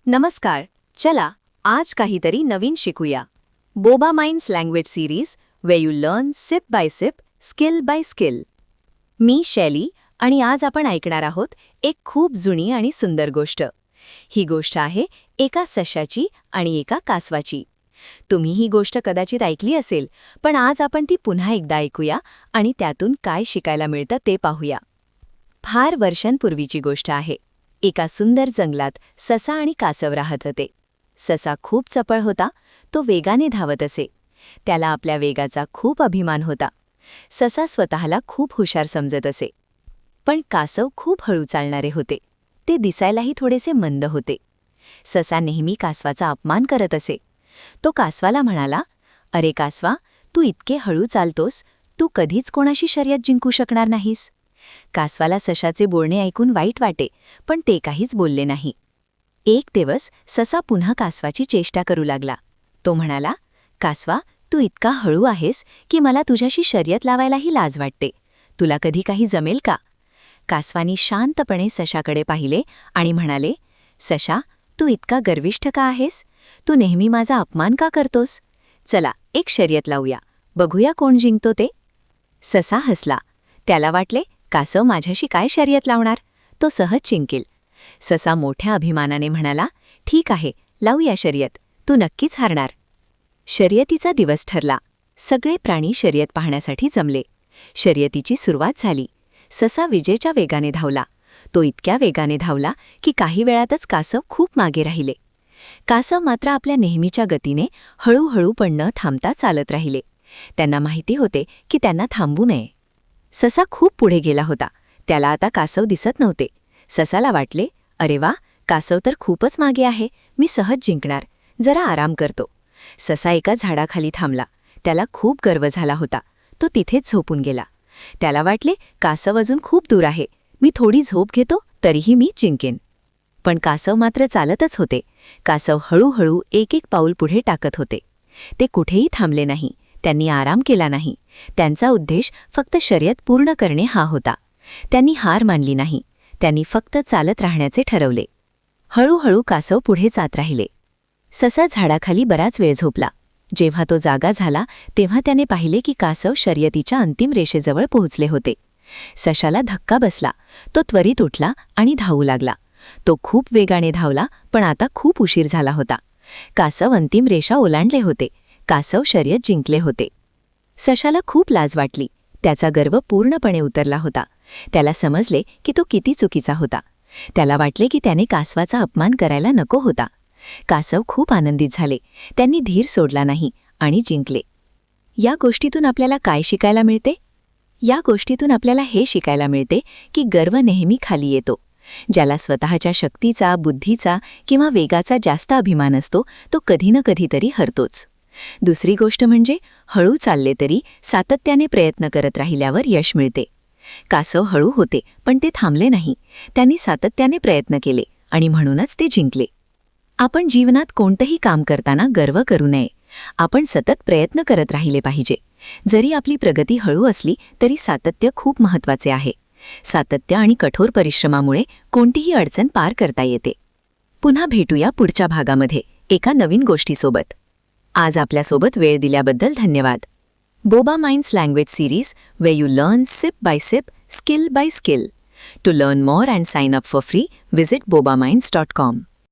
नमस्कार. चला आज काहीतरी नवीन शिकूया. Boba minds language series way you learn sip by sip, skill by skill. मी शैली आणि आज आपण ऐकणार आहोत एक खूप जुनी आणि सुंदर गोष्ट. ही गोष्ट आहे एका सशाची आणि एका कासवाची. तुम्ही ही गोष्ट कदाचित ऐकली असेल, पण आज आपण ती पुन्हा एकदा ऐकूया आणि त्यातून काय शिकायला मिळतं ते पाहूया. फार वर्षांपूर्वीची गोष्ट आहे. एका सुंदर जंगलात ससा आणि कासव राहत होते. ससा खूप चपळ होता. तो वेगाने धावत असे. त्याला आपल्या वेगाचा खूप अभिमान होता. ससा स्वतःला खूप हुशार समजत असे. पण कासव खूप हळू चालणारे होते. ते दिसायलाही थोडेसे मंद होते. ससा नेहमी कासवाचा अपमान करत असे. तो कासवाला म्हणाला, "अरे कासवा, तू इतके हळू चालतोस, तू कधीच कोणाशी शर्यत जिंकू शकणार नाहीस." कासवाला सशाचे बोलणे ऐकून वाईट वाटे, पण ते काहीच बोलले नाही. एक दिवस ससा पुन्हा कासवाची चेष्टा करू लागला. तो म्हणाला, "कासवा, तू इतका हळू आहेस की मला तुझ्याशी शर्यत लावायलाही लाज वाटते. तुला कधी काही जमेल का?" कासवानी शांतपणे सशाकडे पाहिले आणि म्हणाले, "सशा, तू इतका गर्विष्ठ का आहेस? तू नेहमी माझा अपमान का करतोस? चला, एक शर्यत लावूया. बघूया कोण जिंकतो ते." ससा हसला. त्याला वाटले, कासव माझ्याशी काय शर्यत लावणार? तो सहज जिंकेल. ससा मोठ्या अभिमानाने म्हणाला, "ठीक आहे, लावूया शर्यत. तू नक्कीच हारणार." शर्यतीचा दिवस ठरला. सगळे प्राणी शर्यत पाहण्यासाठी जमले. शर्यतीची सुरुवात झाली. ससा विजेच्या वेगाने धावला. तो इतक्या वेगाने धावला की काही वेळातच कासव खूप मागे राहिले. कासव मात्र आपल्या नेहमीच्या गतीने हळूहळू पण न थांबता चालत राहिले. त्यांना माहिती होते की त्यांना थांबू नये. ससा खूप पुढे गेला होता. त्याला आता कासव दिसत नव्हते. ससाला वाटले, "अरे वा, कासव तर खूपच मागे आहे. मी सहज जिंकणार. जरा आराम करतो." ससा एका झाडाखाली थांबला. त्याला खूप गर्व झाला होता. तो तिथेच झोपून गेला. त्याला वाटले, कासव अजून खूप दूर आहे. मी थोडी झोप घेतो, तरीही मी जिंकेन. पण कासव मात्र चालतच होते. कासव हळूहळू एक एक पाऊल पुढे टाकत होते. ते कुठेही थांबले नाही. त्यांनी आराम केला नाही. त्यांचा उद्देश फक्त शर्यत पूर्ण करणे हा होता. त्यांनी हार मानली नाही. त्यांनी फक्त चालत राहण्याचे ठरवले. हळूहळू कासव पुढे जात राहिले. ससा झाडाखाली बराच वेळ झोपला. जेव्हा तो जागा झाला तेव्हा त्याने पाहिले की कासव शर्यतीच्या अंतिम रेषेजवळ पोहोचले होते. सशाला धक्का बसला. तो त्वरित उठला आणि धावू लागला. तो खूप वेगाने धावला, पण आता खूप उशीर झाला होता. कासव अंतिम रेषा ओलांडले होते. कासव शर्यत जिंकले होते. सशाला खूप लाज वाटली. त्याचा गर्व पूर्णपणे उतरला होता. त्याला समजले की तो किती चुकीचा होता. त्याला वाटले की त्याने कासवाचा अपमान करायला नको होता. कासव खूप आनंदित झाले. त्यांनी धीर सोडला नाही आणि जिंकले. या गोष्टीतून आपल्याला काय शिकायला मिळते? या गोष्टीतून आपल्याला हे शिकायला मिळते की गर्व नेहमी खाली येतो. ज्याला स्वतःच्या शक्तीचा, बुद्धीचा किंवा वेगाचा जास्त अभिमान असतो, तो कधी ना कधीतरी हरतोच. दुसरी गोष्ट म्हणजे हळू चालले तरी सातत्याने प्रयत्न करत राहिल्यावर यश मिळते. कासव हळू होते, पण ते थांबले नाही. त्यांनी सातत्याने प्रयत्न केले आणि म्हणूनच ते जिंकले. आपण जीवनात कोणतंही काम करताना गर्व करू नये. आपण सतत प्रयत्न करत राहिले पाहिजे. जरी आपली प्रगती हळू असली तरी सातत्य खूप महत्त्वाचे आहे. सातत्य आणि कठोर परिश्रमामुळे कोणतीही अडचण पार करता येते. पुन्हा भेटूया पुढच्या भागामध्ये एका नवीन गोष्टीसोबत. आज आपल्यासोबत वेळ दिल्याबद्दल धन्यवाद. Boba minds language series way you learn sip by sip, skill by skill. To learn more and sign up for free, visit bobaminds.com.